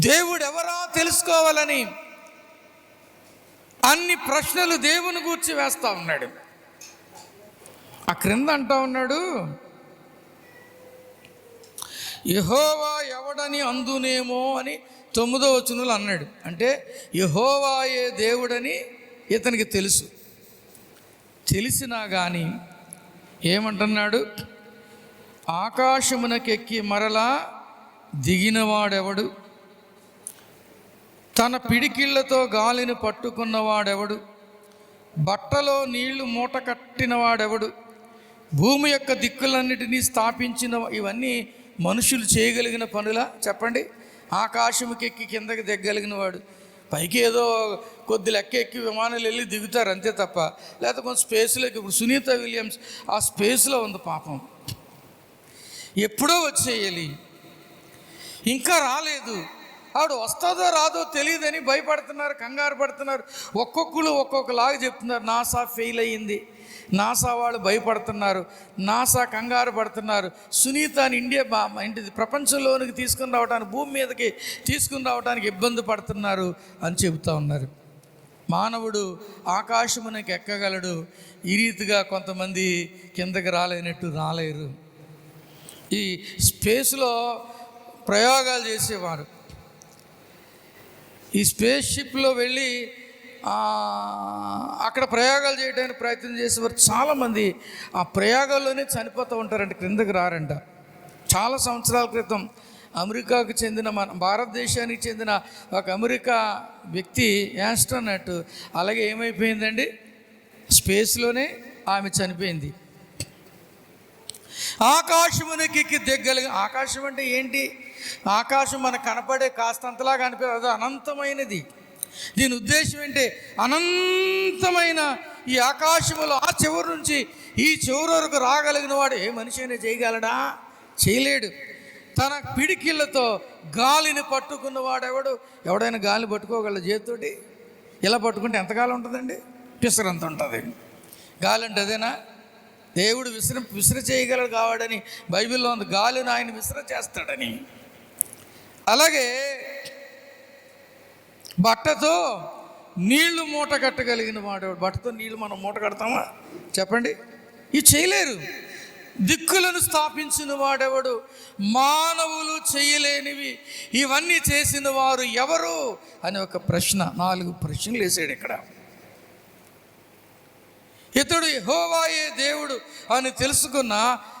దేవుడు ఎవరా తెలుసుకోవాలని అన్ని ప్రశ్నలు దేవుని గూర్చి వేస్తూ ఉన్నాడు. ఆ క్రింద అంటూ ఉన్నాడు, యెహోవా ఎవడని అందునేమో అని 9వ వచనంలో అన్నాడు. అంటే యెహోవాయే దేవుడని ఇతనికి తెలుసు. తెలిసినా కానీ ఏమంటున్నాడు? ఆకాశమునకెక్కి మరలా దిగినవాడెవడు, తన పిడికిళ్లతో గాలిని పట్టుకున్నవాడెవడు, బట్టలో నీళ్లు మూట కట్టినవాడెవడు, భూమి యొక్క దిక్కులన్నిటినీ స్థాపించిన. ఇవన్నీ మనుషులు చేయగలిగిన పనులా చెప్పండి? ఆకాశముకెక్కి కిందకి దిగ్గలిగిన వాడు, పైకి ఏదో కొద్ది లెక్క ఎక్కి విమానాలు వెళ్ళి దిగుతారు అంతే తప్ప, లేకపోతే కొంచెం స్పేస్లోకి. ఇప్పుడు సునీత విలియమ్స్ ఆ స్పేస్లో ఉంది పాపం. ఎప్పుడో వచ్చేయాలి, ఇంకా రాలేదు. ఆవిడ వస్తుందో రాదో తెలియదని భయపడుతున్నారు, కంగారు పడుతున్నారు. ఒక్కొక్కరు ఒక్కొక్కలాగా చెప్తున్నారు. నాసా ఫెయిల్ అయ్యింది, నాసా వాళ్ళు భయపడుతున్నారు, నాసా కంగారు పడుతున్నారు. సునీతని ఇండియా ఇంటిది ప్రపంచంలోనికి తీసుకుని రావడానికి, భూమి మీదకి తీసుకుని రావడానికి ఇబ్బంది పడుతున్నారు అని చెబుతూ ఉన్నారు. మానవుడు ఆకాశమునకి ఎక్కగలడు, ఈ రీతిగా కొంతమంది కిందకి రాలేరు. ఈ స్పేస్లో ప్రయోగాలు చేసేవారు ఈ స్పేస్ షిప్లో వెళ్ళి అక్కడ ప్రయోగాలు చేయడానికి ప్రయత్నం చేసేవారు చాలామంది ఆ ప్రయోగాల్లోనే చనిపోతూ ఉంటారంట, క్రిందకి రారంట. చాలా సంవత్సరాల క్రితం అమెరికాకు చెందిన మన భారతదేశానికి చెందిన ఒక అమెరికా వ్యక్తి యాస్ట్రోనట్ అలాగే ఏమైపోయిందండి, స్పేస్లోనే ఆమె చనిపోయింది. ఆకాశమునికి దిగ్గలిగి, ఆకాశం అంటే ఏంటి? ఆకాశం మనకు కనపడే కాస్తంతలా కనిపే, అది అనంతమైనది. దీని ఉద్దేశం ఏంటి? అనంతమైన ఈ ఆకాశములో ఆ చివరి నుంచి ఈ చివరి వరకు రాగలిగిన వాడు ఏ మనిషి అయినా చేయగలడా? చేయలేడు. తన పిడికిళ్ళతో గాలిని పట్టుకున్నవాడెవడు? ఎవడైనా గాలిని పట్టుకోగలడు చేతితోటి? ఇలా పట్టుకుంటే ఎంతకాలం ఉంటుందండి? పిసరంత ఉంటుంది. గాలి అంటే అదేనా? దేవుడు విసిర చేయగలడు కావాడని బైబిల్లో ఉంది. గాలిని ఆయన విసిర చేస్తాడని. అలాగే బట్టతో నీళ్లు మూట కట్టగలిగిన వాడు. బట్టతో నీళ్లు మనం మూట కడతామా చెప్పండి? ఇది చేయలేరు. దిక్కులను స్థాపించిన వాడెవడు? మానవులు చేయలేనివి ఇవన్నీ చేసిన వారు ఎవరు అని ఒక ప్రశ్న, 4 ప్రశ్నలు వేసాడు ఇక్కడ. ఇతడు యెహోవాయే దేవుడు అని తెలుసుకున్న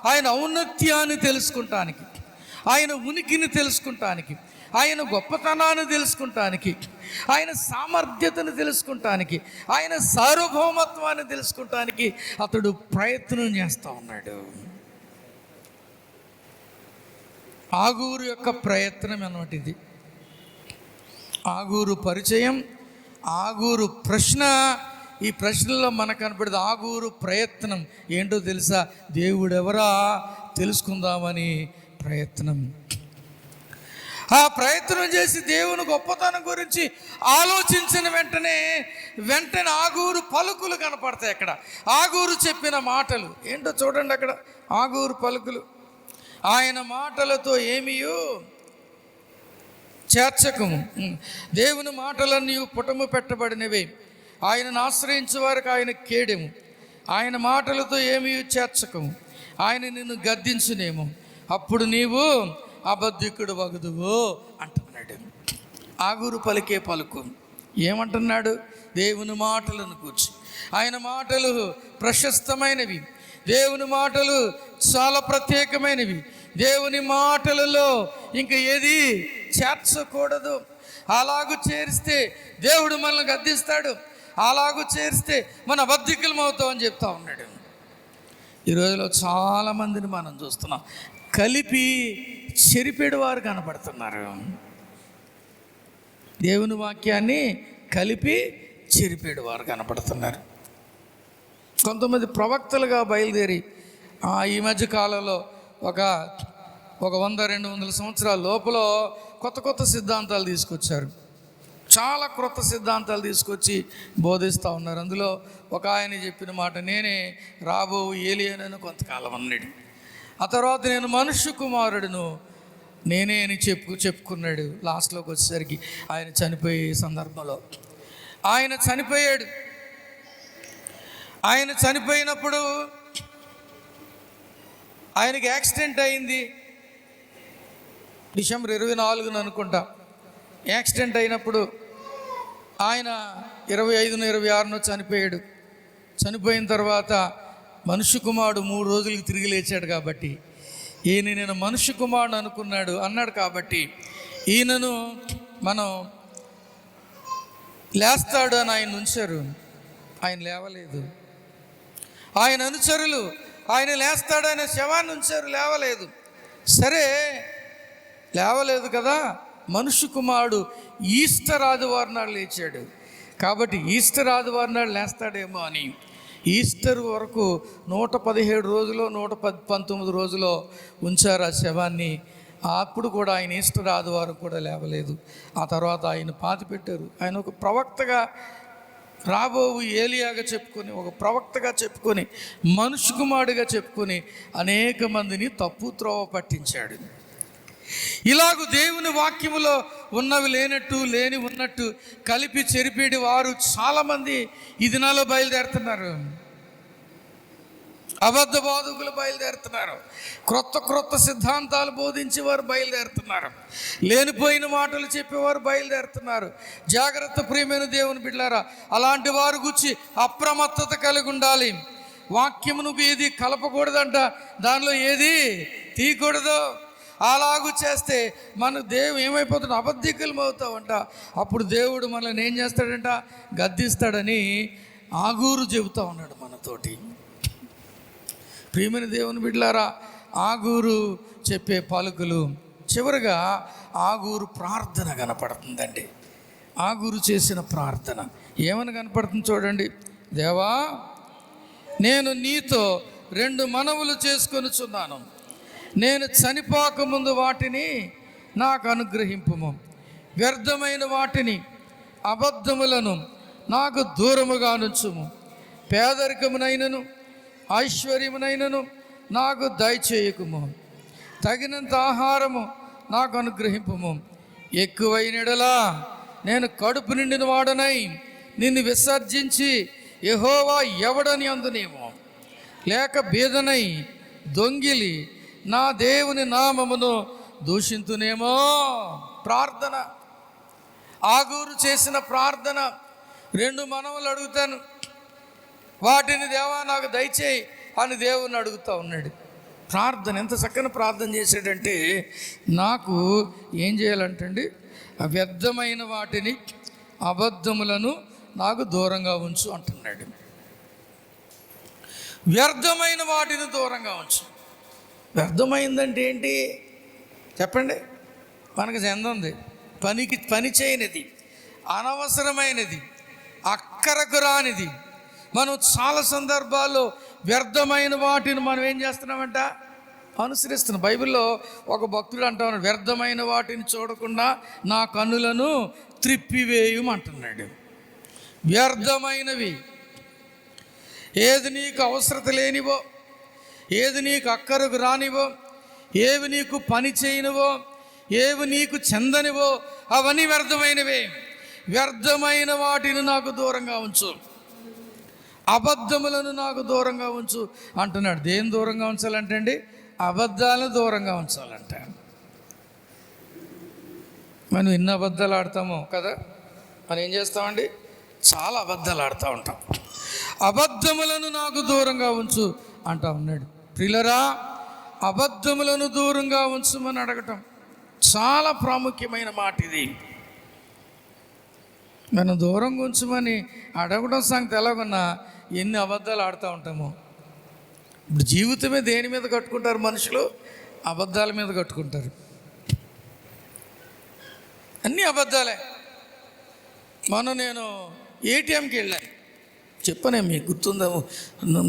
ఆయన ఔన్నత్యాన్ని తెలుసుకుంటానికి, ఆయన ఉనికిని తెలుసుకుంటానికి, ఆయన గొప్పతనాన్ని తెలుసుకుంటానికి, ఆయన సామర్థ్యతను తెలుసుకుంటానికి, ఆయన సార్వభౌమత్వాన్ని తెలుసుకుంటానికి అతడు ప్రయత్నం చేస్తూ ఉన్నాడు. ఆగూరు యొక్క ప్రయత్నం అన్నమాట ఇది. ఆగూరు పరిచయం, ఆగూరు ప్రశ్న. ఈ ప్రశ్నలో మనకు కనపడేది ఆగూరు ప్రయత్నం ఏంటో తెలుసా? దేవుడెవరా తెలుసుకుందామని ప్రయత్నం. ఆ ప్రయత్నం చేసి దేవుని గొప్పతనం గురించి ఆలోచించిన వెంటనే ఆగూరు పలుకులు కనపడతాయి అక్కడ. ఆగూరు చెప్పిన మాటలు ఏంటో చూడండి అక్కడ. ఆగూరు పలుకులు, ఆయన మాటలతో ఏమీయు చేర్చకము, దేవుని మాటలన్నీ పుటము పెట్టబడినవే, ఆయనను ఆశ్రయించే వారికి ఆయన కేడెము, ఆయన మాటలతో ఏమీ చేర్చకము, ఆయన నిన్ను గద్దించునేమో, అప్పుడు నీవు అబద్ధికుడు వగదువు అంటున్నాడు. ఆగూరు పలికే పలుకు ఏమంటున్నాడు? దేవుని మాటలను కూర్చి. ఆయన మాటలు ప్రశస్తమైనవి, దేవుని మాటలు చాలా ప్రత్యేకమైనవి. దేవుని మాటలలో ఇంకా ఏది చేర్చకూడదు. అలాగూ చేరిస్తే దేవుడు మనల్ని గద్దిస్తాడు, అలాగూ చేరిస్తే మన అబద్ధికులం అవుతామని చెప్తా ఉన్నాడు. ఈ రోజులో చాలామందిని మనం చూస్తున్నాం, కలిపి చెరిపేడు వారు కనపడుతున్నారు. దేవుని వాక్యాన్ని కలిపి చెరిపేడు వారు కనపడుతున్నారు. కొంతమంది ప్రవక్తలుగా బయలుదేరి ఈ మధ్య కాలంలో ఒక 100-200 సంవత్సరాల లోపల కొత్త సిద్ధాంతాలు తీసుకొచ్చారు. చాలా క్రొత్త సిద్ధాంతాలు తీసుకొచ్చి బోధిస్తూ ఉన్నారు. అందులో ఒక ఆయన చెప్పిన మాట, నేనే రాబో ఏలియానని కొంతకాలం అన్నాడు. ఆ తర్వాత నేను మనుష్య కుమారుడును నేనే అని చెప్పుకున్నాడు. లాస్ట్లోకి వచ్చేసరికి ఆయన చనిపోయే సందర్భంలో ఆయన చనిపోయాడు. ఆయన చనిపోయినప్పుడు ఆయనకి యాక్సిడెంట్ అయింది. డిసెంబర్ 24 అనుకుంటా యాక్సిడెంట్ అయినప్పుడు ఆయన 25-26 చనిపోయాడు. చనిపోయిన తర్వాత మనుష్య కుమారుడు 3 రోజులకి తిరిగి లేచాడు కాబట్టి ఈయన నేను మనుష్య కుమారుడు అన్నాడు కాబట్టి ఈయనను మనం లేస్తాడు అని ఆయన ఉంచారు. ఆయన లేవలేదు. ఆయన అనుచరులు ఆయన లేస్తాడు అనే శవాన్ని ఉంచారు, లేవలేదు. సరే లేవలేదు కదా, మనుష్య కుమారుడు ఈస్టర్ ఆదివారం నాడు లేచాడు కాబట్టి ఈస్టర్ ఆదివారం నాడు లేస్తాడేమో అని ఈస్టర్ వరకు 117 రోజులు 119 రోజులు ఉంచారు ఆ శవాన్ని. అప్పుడు కూడా ఆయన ఈస్టర్ ఆదివారం కూడా లేవలేదు. ఆ తర్వాత ఆయన పాతిపెట్టారు. ఆయన ఒక ప్రవక్తగా రాబోవు ఏలియాగా చెప్పుకొని, ఒక ప్రవక్తగా చెప్పుకొని, మనుష్య కుమారుడిగా చెప్పుకొని అనేక మందిని తప్పు త్రోవ పట్టించాడు. ఇలాగూ దేవుని వాక్యములో ఉన్నవి లేనట్టు లేని ఉన్నట్టు కలిపి చెరిపేడి వారు చాలామంది ఈ దినాల్లో బయలుదేరుతున్నారు. అబద్ధ బోధకులు బయలుదేరుతున్నారు, క్రొత్త సిద్ధాంతాలు బోధించేవారు బయలుదేరుతున్నారు, లేనిపోయిన మాటలు చెప్పేవారు బయలుదేరుతున్నారు. జాగ్రత్త ప్రియమైన దేవుని బిడ్డలారా, అలాంటి వారు గురించి అప్రమత్తత కలిగి ఉండాలి. వాక్యమును ఏది కలపకూడదంట, దానిలో ఏది తీయకూడదు. అలాగూ చేస్తే మన దేవుడు ఏమైపోతాడు, అబద్ధికులం అవుతామంట. అప్పుడు దేవుడు మనల్ని ఏం చేస్తాడంట, గద్దిస్తాడని ఆగూరు చెబుతా ఉన్నాడు మనతోటి. ప్రియమైన దేవుని బిడ్డలారా, ఆగూరు చెప్పే పలుకులు. చివరిగా ఆగూరు ప్రార్థన కనపడుతుందండి. ఆగూరు చేసిన ప్రార్థన ఏమని కనపడుతుంది చూడండి. దేవా, నేను నీతో 2 మనవులు చేసుకొనుచున్నాను. నేను చనిపోకముందు వాటిని నాకు అనుగ్రహింపుము. వ్యర్థమైన వాటిని, అబద్ధములను నాకు దూరముగా నుంచుము. పేదరికమునైనను ఐశ్వర్యమునైనను నాకు దయచేయకుము. తగినంత ఆహారము నాకు అనుగ్రహింపుము. ఎక్కువైనడలా నేను కడుపు నిండిన వాడనై నిన్ను విసర్జించి యెహోవా ఎవడని అందునేమో, లేక బీదనై దొంగిలి నా దేవుని నామమును దూషింతునేమో. ప్రార్థన, ఆగూరు చేసిన ప్రార్థన. 2 మనవులు అడుగుతాను, వాటిని దేవా నాకు దయచేయి అని దేవుని అడుగుతూ ఉన్నాడు. ప్రార్థన ఎంత చక్కని ప్రార్థన చేశాడంటే, నాకు ఏం చేయాలంటండి, వ్యర్థమైన వాటిని, అబద్ధములను నాకు దూరంగా ఉంచు అంటున్నాడు. వ్యర్థమైన వాటిని దూరంగా ఉంచు. వ్యర్థమైందంటే ఏంటి చెప్పండి? మనకు చెందుంది, పని చేయనిది, అనవసరమైనది, అక్కరకు రానిది. మనం చాలా సందర్భాల్లో వ్యర్థమైన వాటిని మనం ఏం చేస్తున్నామంట, అనుసరిస్తున్నాం. బైబిల్లో ఒక భక్తుడు అంటా ఉన్నాడు, వ్యర్థమైన వాటిని చూడకుండా నా కన్నులను త్రిప్పివేయమంటున్నాడు. వ్యర్థమైనవి, ఏది నీకు అవసరత లేనివో, ఏది నీకు అక్కరకు రానివో, ఏవి నీకు పని చేయనివో, ఏవి నీకు చెందనివో అవన్నీ వ్యర్థమైనవే. వ్యర్థమైన వాటిని నాకు దూరంగా ఉంచు, అబద్ధములను నాకు దూరంగా ఉంచు అంటున్నాడు. దేని దూరంగా ఉంచాలంటే అండి, అబద్ధాలను దూరంగా ఉంచాలంట. మనం ఎన్ని అబద్ధాలు ఆడతామో కదా, మనం ఏం చేస్తామండి, చాలా అబద్ధాలు ఆడుతూ ఉంటాం. అబద్ధములను నాకు దూరంగా ఉంచు అంటా ఉన్నాడు. ప్రియులరా, అబద్ధములను దూరంగా ఉంచమని అడగటం చాలా ప్రాముఖ్యమైన మాట ఇది. మనం దూరంగా ఉంచమని అడగడం సంగతి ఎలాగున్నా ఎన్ని అబద్ధాలు ఆడుతూ ఉంటామో. ఇప్పుడు జీవితమే దేని మీద కట్టుకుంటారు మనుషులు, అబద్ధాల మీద కట్టుకుంటారు. అన్నీ అబద్ధాలే. నేను ఏటీఎంకి వెళ్ళాను, చెప్పనే మీకు గుర్తుందేమో,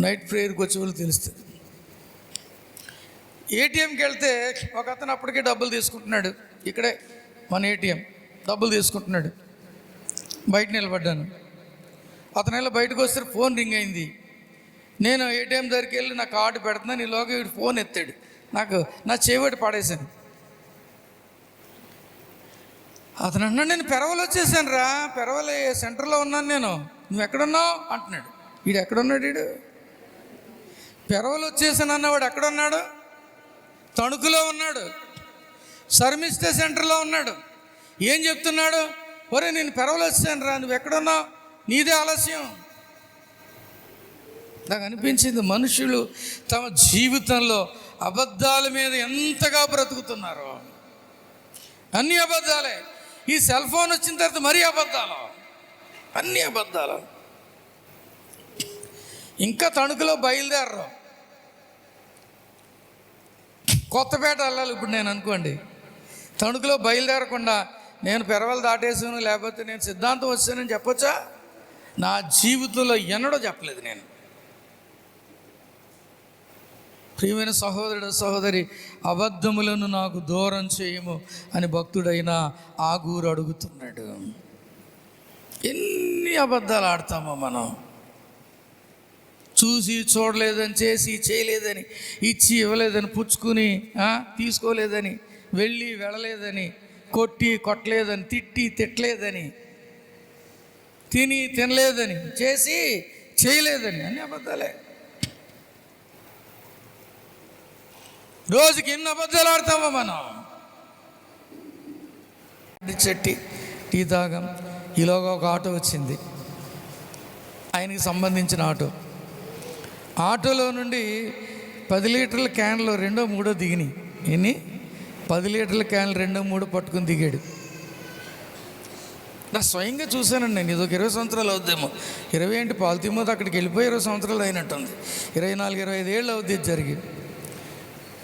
నైట్ ప్రేయర్కి వచ్చే వాళ్ళు తెలుస్తుంది. ఏటీఎంకి వెళ్తే ఒక అతను అప్పటికే డబ్బులు తీసుకుంటున్నాడు. ఇక్కడే మన ఏటీఎం డబ్బులు తీసుకుంటున్నాడు. బయట నిలబడ్డాను. అతను బయటకు వస్తే ఫోన్ రింగ్ అయింది. నేను ఏటీఎం దగ్గరికి వెళ్ళి నా కార్డు పెడుతున్నాను, ఈలోగా వీడు ఫోన్ ఎత్తాడు. నా చేవటి పడేశాను. అతను అన్నాడు, నేను పెరవలు వచ్చేసాను రా, పెరవలి సెంటర్లో ఉన్నాను నేను, నువ్వు ఎక్కడున్నావు అంటున్నాడు. వీడు ఎక్కడున్నాడు, వీడు పెరవలు వచ్చేసాను అన్నవాడు ఎక్కడున్నాడు, తణుకులో ఉన్నాడు, శర్మిష్ఠ సెంటర్లో ఉన్నాడు. ఏం చెప్తున్నాడు, ఒరే నేను పెరవలు వచ్చాను రా, నువ్వు ఎక్కడున్నావు, నీదే ఆలస్యం. నాకు అనిపించింది, మనుషులు తమ జీవితంలో అబద్ధాల మీద ఎంతగా బ్రతుకుతున్నారో. అన్ని అబద్ధాలే. ఈ సెల్ ఫోన్ వచ్చిన తర్వాత మరీ అబద్ధాలు, అన్ని అబద్ధాలు. ఇంకా తణుకులో బయలుదేరరు, కొత్తపేట వెళ్ళాలి ఇప్పుడు నేను అనుకోండి. తణుకులో బయలుదేరకుండా నేను పెరవలు దాటేసాను, లేకపోతే నేను సిద్ధాంతం వచ్చానని చెప్పొచ్చా? నా జీవితంలో ఎన్నడో చెప్పలేదు నేను. ప్రియమైన సహోదరుడు సహోదరి, అబద్ధములను నాకు దూరం చేయము అని భక్తుడైన ఆగూరు అడుగుతున్నాడు. ఎన్ని అబద్ధాలు ఆడతామో మనం. చూసి చూడలేదని, చేసి చేయలేదని, ఇచ్చి ఇవ్వలేదని, పుచ్చుకుని తీసుకోలేదని, వెళ్ళి వెళ్ళలేదని, కొట్టి కొట్టలేదని, తిట్టి తిట్టలేదని, తిని తినలేదని, చేసి చేయలేదని, అన్ని అబద్ధాలే. రోజుకి ఎన్ని అబద్ధాలు ఆడతామో మనం. చెట్టి టీ తాగం. ఈలోగా ఒక ఆటో వచ్చింది, ఆయనకి సంబంధించిన ఆటోలో నుండి 10 లీటర్ల క్యాన్లు 2, 3 దిగినాయి. ఎన్ని 10 లీటర్ల క్యాన్లు 2, 3 పట్టుకుని దిగాడు. నా స్వయంగా చూశానండి నేను. ఇదొక 20 సంవత్సరాలు అవుద్దేమో. 20 ఏంటి, పాల్తీమోతో అక్కడికి వెళ్ళిపోయి 20 సంవత్సరాలు అయినట్టుంది. 24, 25 ఏళ్ళు అవుద్ది ఇది జరిగి.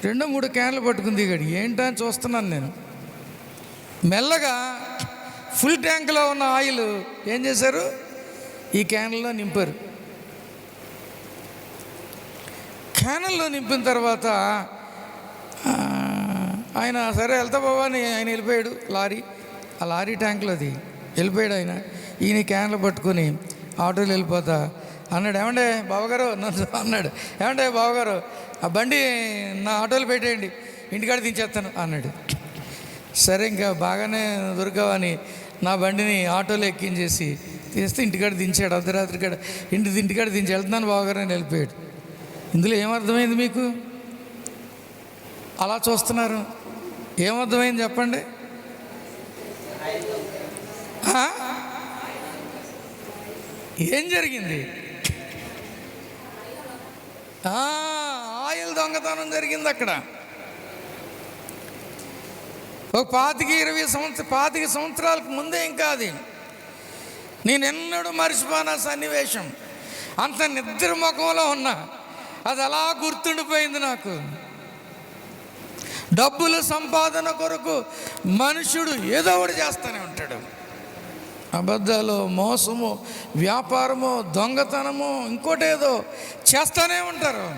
2, 3 క్యాన్లు పట్టుకుని దిగాడు. ఏంటా అని చూస్తున్నాను నేను. మెల్లగా ఫుల్ ట్యాంక్లో ఉన్న ఆయిల్ ఏం చేశారు, ఈ క్యాన్లలో నింపారు. క్యాన్లలో నింపిన తర్వాత ఆయన సరే వెళ్తా బాబా అని ఆయన వెళ్ళిపోయాడు. ఆ లారీ ట్యాంక్లోది వెళ్ళిపోయాడు ఆయన. ఈయన క్యాన్లు పట్టుకొని ఆటోలో వెళ్ళిపోతా అన్నాడు, ఏమండే బావగారు అన్నాడు. ఏమండే బావగారు, ఆ బండి నా ఆటోలో పెట్టేయండి, ఇంటికాడ దించేస్తాను అన్నాడు. సరే ఇంకా బాగానే దొరికావని నా బండిని ఆటోలో ఎక్కించేసి తీస్తే ఇంటికాడ దించాడు. అర్ధరాత్రి కాడ ఇంటికాడ దించి వెళ్తున్నాను బావగారు అని వెళ్ళిపోయాడు. ఇందులో ఏమర్థమైంది మీకు? అలా చూస్తున్నారు, ఏమర్థమైంది చెప్పండి? ఏం జరిగింది? ఆయిల్ దొంగతనం జరిగింది అక్కడ. ఒక 25 సంవత్సరాలకు ముందే ఇంకా అది నేను ఎన్నడూ మర్చిపోయిన సన్నివేశం. అంత నిద్ర ముఖంలో ఉన్నా, అది అలా గుర్తుండిపోయింది నాకు. డబ్బుల సంపాదన కొరకు మనుషుడు ఏదో ఒకటి చేస్తూనే ఉంటాడు. అబద్ధాలు, మోసము, వ్యాపారము, దొంగతనము, ఇంకోటి ఏదో చేస్తూనే ఉంటారు.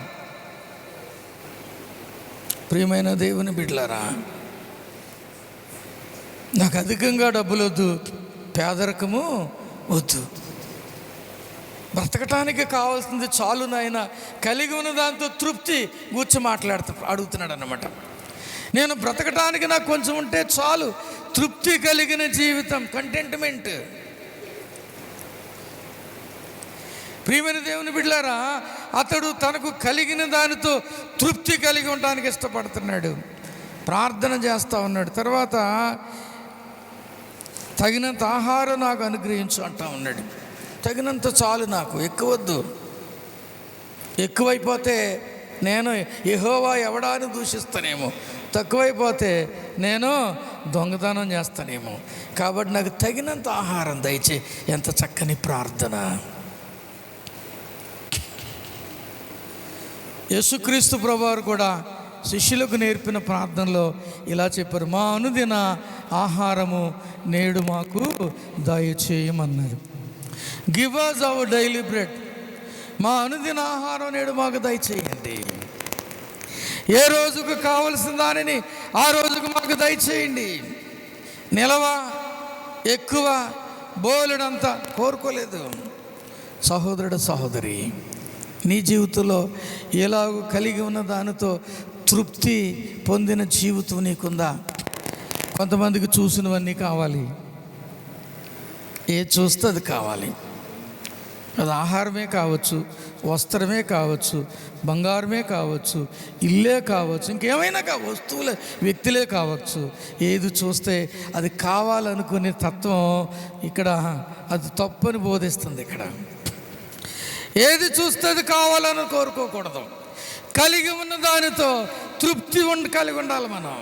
ప్రియమైన దేవుని బిడ్డలారా, నాకు అధికంగా డబ్బులు వద్దు, పేదరికము వద్దు, బ్రతకటానికి కావాల్సింది చాలు నాయన, కలిగి ఉన్న దాంతో తృప్తి అడుగుతున్నాడు అన్నమాట. నేను బ్రతకటానికి నాకు కొంచెం ఉంటే చాలు, తృప్తి కలిగిన జీవితం, కంటెంట్మెంట్. ప్రియమైన దేవుని బిడ్డలారా, అతడు తనకు కలిగిన దానితో తృప్తి కలిగి ఉండడానికి ఇష్టపడుతున్నాడు, ప్రార్థన చేస్తూ ఉన్నాడు. తర్వాత తగినంత ఆహారం నాకు అనుగ్రహించు అంటా ఉన్నాడు. తగినంత చాలు, నాకు ఎక్కువద్దు. ఎక్కువైపోతే నేను యెహోవా ఎవడా అని దూషిస్తానేమో, తక్కువైపోతే నేను దొంగతనం చేస్తానేమో. కాబట్టి నాకు తగినంత ఆహారం దయచే. ఎంత చక్కని ప్రార్థన! యేసుక్రీస్తు ప్రభువారు కూడా శిష్యులకు నేర్పిన ప్రార్థనలో ఇలా చెప్పారు, మా అనుదిన ఆహారము నేడు మాకు దయచేయమన్నారు. Give us our daily bread. మా అనుదిన ఆహారం నేడు మాకు దయచేయండి. ఏ రోజుకు కావలసిన దానిని ఆ రోజుకు మాకు దయచేయండి. నిలవ ఎక్కువ బోలెడంతా కోరుకోలేదు. సహోదరుడు, సహోదరి, నీ జీవితంలో ఎలాగో కలిగి ఉన్న దానితో తృప్తి పొందిన జీవితం నీకుందా? కొంతమందికి చూసినవన్నీ కావాలి, ఏది చూస్తే అది కావాలి. అది ఆహారమే కావచ్చు, వస్త్రమే కావచ్చు, బంగారమే కావచ్చు, ఇల్లే కావచ్చు, ఇంకేమైనా వస్తువులే, వ్యక్తులే కావచ్చు. ఏది చూస్తే అది కావాలనుకునే తత్వం ఇక్కడ అది తప్పని బోధిస్తుంది. ఇక్కడ ఏది చూస్తే అది కావాలని కోరుకోకూడదు. కలిగి ఉన్న దానితో తృప్తి కలిగి ఉండాలి మనం.